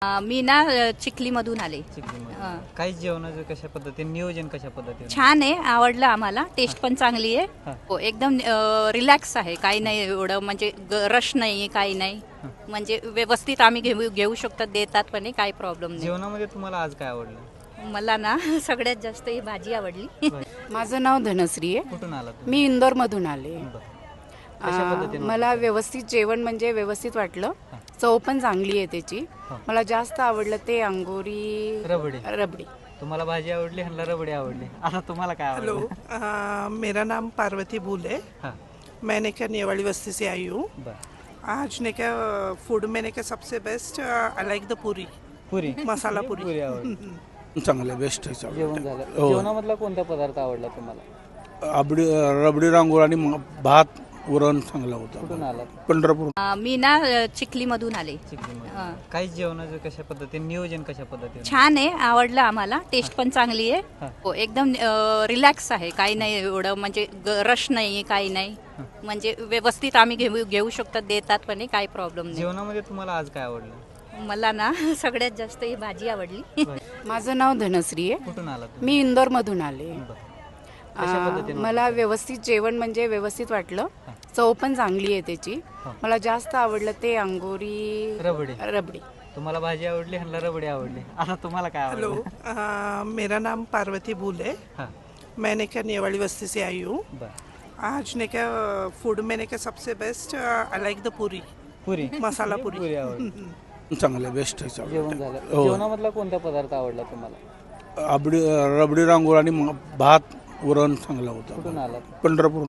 मी ना चिखलीमधून आले. चिखलीमध्ये काय जेवणाचं कशा पद्धतीने नियोजन कशा पद्धतीने छान आहे, आवडलं आम्हाला. टेस्ट पण चांगली आहे. हो, एकदम रिलॅक्स आहे. काही नाही एवढं म्हणजे रश नाही, काही नाही. म्हणजे व्यवस्थित आम्ही घेऊ शकतात, देतात पण आहे, काही प्रॉब्लेम नाही. जेवणामध्ये तुम्हाला आज काय आवडलं? मला ना सगळ्यात जास्त ही भाजी आवडली. माझं नाव धनश्री आहे. कुठून आला तुम्ही? मी इंदोरमधून आले. बरं. कशा पद्धतीने मला व्यवस्थित जेवण म्हणजे व्यवस्थित वाटलं. चव पण चांगली आहे त्याची. मला जास्त आवडलं ते अंगोरी रबडी रबडी. तुम्हाला भाजी आवडली, ह्यांना रबडी आवडली. आता तुम्हाला काय आवडलं? हेलो, मेरा नाम पार्वती भूल है. हाँ मैंने क्या नेवाड़ी बस्ती से आई हूँ. बरं. आज ने क्या फूड मैंने क्या सबसे बेस्ट आई लाइक द पूरी, पुरी मसाला पुरी. पुरी आवडली. चांगलं बेस्ट आहे जेवण झालं. हो. जेवणामधला कोणता पदार्थ आवडला तुम्हाला? रबडी रांगोळ आणि भात वरण चांगला होता. कुठून आला? पंढरपूर. मी ना चिखलीमधून आले. चिखलीमध्ये काय जेवणाचं कशा पद्धतीने नियोजन कशा पद्धतीने छान आहे, आवडलं आम्हाला. टेस्ट पण चांगली आहे. हो, एकदम रिलॅक्स आहे. काही नाही एवढं म्हणजे रश नाही, काही नाही. म्हणजे व्यवस्थित आम्ही घेऊ शकतात, देतात पण आहे, काही प्रॉब्लेम नाही. जेवणामध्ये तुम्हाला आज काय आवडलं? मला ना सगळ्यात जास्त ही भाजी आवडली. माझं नाव धनश्री आहे. कुठून आला तुम्ही? मी इंदोरमधून आले. बरं. कशा पद्धतीने मला व्यवस्थित जेवण म्हणजे व्यवस्थित वाटलं. चव पण चांगली आहे त्याची. मला जास्त आवडलं ते अंगोरी रबडी रबडी. तुम्हाला भाजी आवडली, ह्यांना रबडी आवडली. आता तुम्हाला काय हेलो, आवडलं? मेरा नाम पार्वती भूल है. हाँ मैंने क्या नेवाड़ी बस्ती से आई हूँ. बरं. आज ने क्या फूड मैंने क्या सबसे बेस्ट आई लाइक द पूरी, पुरी मसाला पुरी. पुरी आवडली. चांगलं बेस्ट आहे. जेवण झालं. हो. जेवणामधला कोणता पदार्थ आवडला तुम्हाला? रबडी रांगोळ आणि भात वरण चांगला होता. कुठून आला? पंढरपूर.